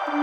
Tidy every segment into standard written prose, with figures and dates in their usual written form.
Hello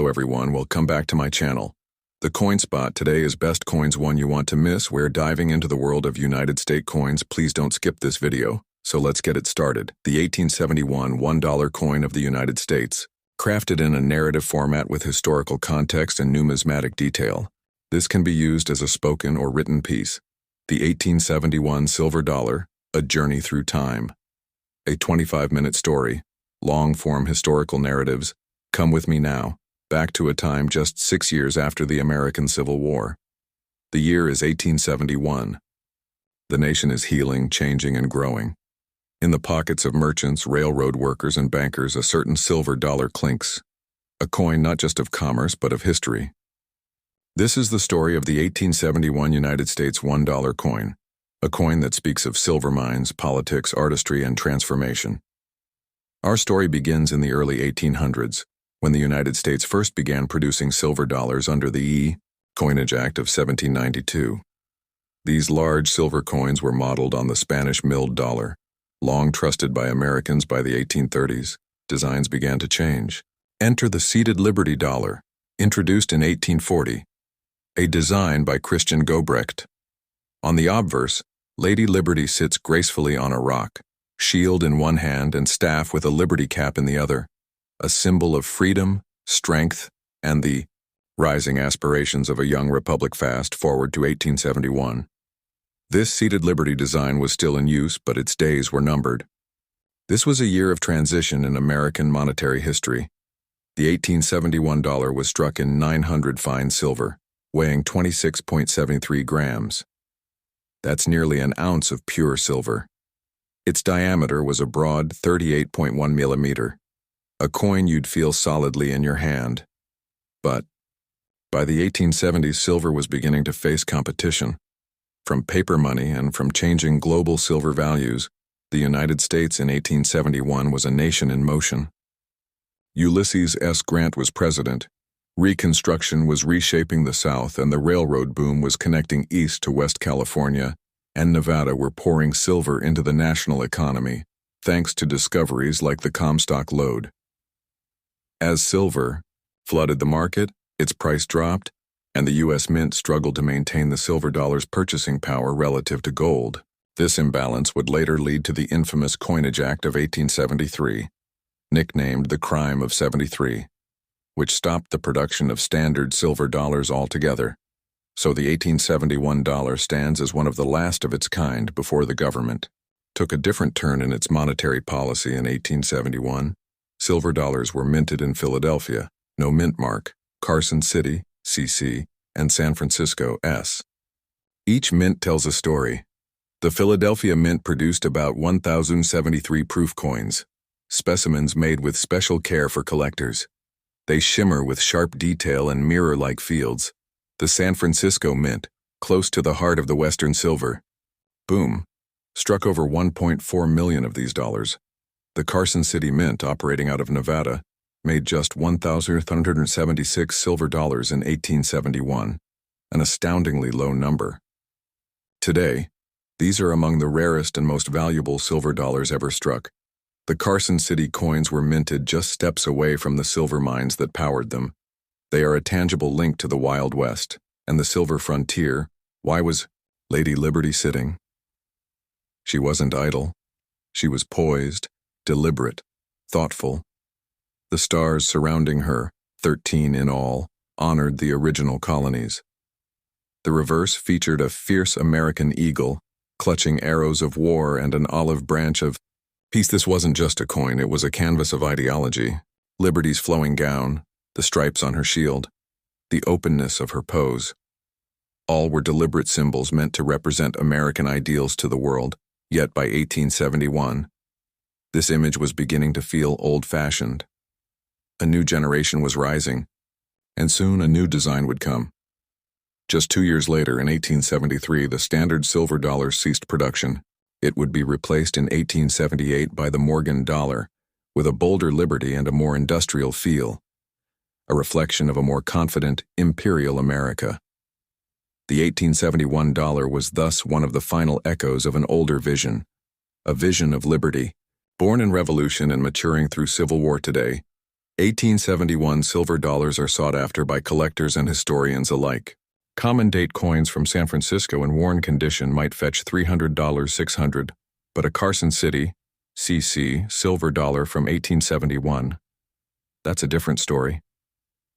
everyone, welcome back to my channel. The Coin Spot today is best coins one you want to miss. We're diving into the world of United States coins. Please don't skip this video. So let's get it started. The 1871 $1 coin of the United States. Crafted in a narrative format with historical context and numismatic detail. This can be used as a spoken or written piece. The 1871 silver dollar, a journey through time. A 25-minute story, long-form historical narratives. Come with me now, back to a time just 6 years after the American Civil War. The year is 1871. The nation is healing, changing, and growing. In the pockets of merchants, railroad workers, and bankers, a certain silver dollar clinks. A coin not just of commerce, but of history. This is the story of the 1871 United States $1 coin, a coin that speaks of silver mines, politics, artistry, and transformation. Our story begins in the early 1800s, when the United States first began producing silver dollars under the Coinage Act of 1792. These large silver coins were modeled on the Spanish milled dollar. Long trusted by Americans by the 1830s, designs began to change. Enter the seated Liberty dollar, introduced in 1840. A design by Christian Gobrecht. On the obverse, Lady Liberty sits gracefully on a rock, shield in one hand and staff with a liberty cap in the other, a symbol of freedom, strength, and the rising aspirations of a young republic. Fast forward to 1871. This seated liberty design was still in use, but its days were numbered. This was a year of transition in American monetary history. The 1871 dollar was struck in 900 fine silver, weighing 26.73 grams. That's nearly an ounce of pure silver. Its diameter was a broad 38.1 millimeter, a coin you'd feel solidly in your hand. But by the 1870s, silver was beginning to face competition. From paper money and from changing global silver values, the United States in 1871 was a nation in motion. Ulysses S. Grant was president. Reconstruction was reshaping the South, and the railroad boom was connecting East to West. California and Nevada were pouring silver into the national economy, thanks to discoveries like the Comstock lode. As silver flooded the market, its price dropped, and the U.S. Mint struggled to maintain the silver dollar's purchasing power relative to gold. This imbalance would later lead to the infamous Coinage Act of 1873, nicknamed the Crime of 73, which stopped the production of standard silver dollars altogether. So the 1871 dollar stands as one of the last of its kind before the government took a different turn in its monetary policy in 1871. Silver dollars were minted in Philadelphia, no mint mark, Carson City, CC, and San Francisco, S. Each mint tells a story. The Philadelphia Mint produced about 1,073 proof coins, specimens made with special care for collectors. They shimmer with sharp detail and mirror-like fields. The San Francisco Mint, close to the heart of the Western silver, boom, struck over 1.4 million of these dollars. The Carson City Mint, operating out of Nevada, made just 1,376 silver dollars in 1871, an astoundingly low number. Today, these are among the rarest and most valuable silver dollars ever struck. The Carson City coins were minted just steps away from the silver mines that powered them. They are a tangible link to the Wild West and the silver frontier. Why was Lady Liberty sitting? She wasn't idle. She was poised, deliberate, thoughtful. The stars surrounding her, 13 in all, honored the original colonies. The reverse featured a fierce American eagle, clutching arrows of war and an olive branch of peace. This wasn't just a coin, it was a canvas of ideology. Liberty's flowing gown, the stripes on her shield, the openness of her pose. All were deliberate symbols meant to represent American ideals to the world, yet by 1871, this image was beginning to feel old-fashioned. A new generation was rising, and soon a new design would come. Just 2 years later, in 1873, the standard silver dollar ceased production. It would be replaced in 1878 by the Morgan dollar, with a bolder liberty and a more industrial feel, a reflection of a more confident, imperial America. The 1871 dollar was thus one of the final echoes of an older vision, a vision of liberty. Born in Revolution and maturing through Civil War today, 1871 silver dollars are sought after by collectors and historians alike. Common date coins from San Francisco in worn condition might fetch $300, $600, but a Carson City, CC, silver dollar from 1871, that's a different story.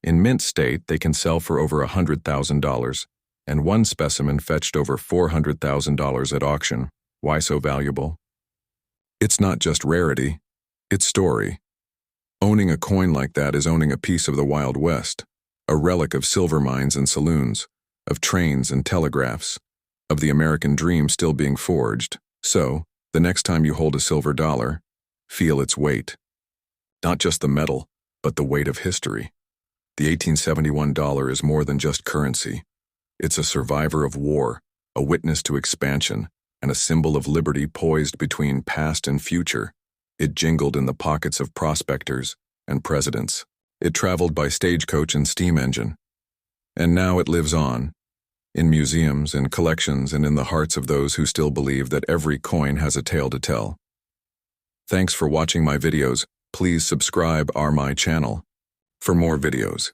In mint state, they can sell for over $100,000, and one specimen fetched over $400,000 at auction. Why so valuable? It's not just rarity, it's story. Owning a coin like that is owning a piece of the Wild West, a relic of silver mines and saloons, of trains and telegraphs, of the American dream still being forged. So, the next time you hold a silver dollar, feel its weight. Not just the metal, but the weight of history. The 1871 dollar is more than just currency. It's a survivor of war, a witness to expansion, and a symbol of liberty poised between past and future. It jingled in the pockets of prospectors and presidents. It traveled by stagecoach and steam engine. And now it lives on, in museums, in collections, and in the hearts of those who still believe that every coin has a tale to tell. Thanks for watching my videos. Please subscribe my channel for more videos.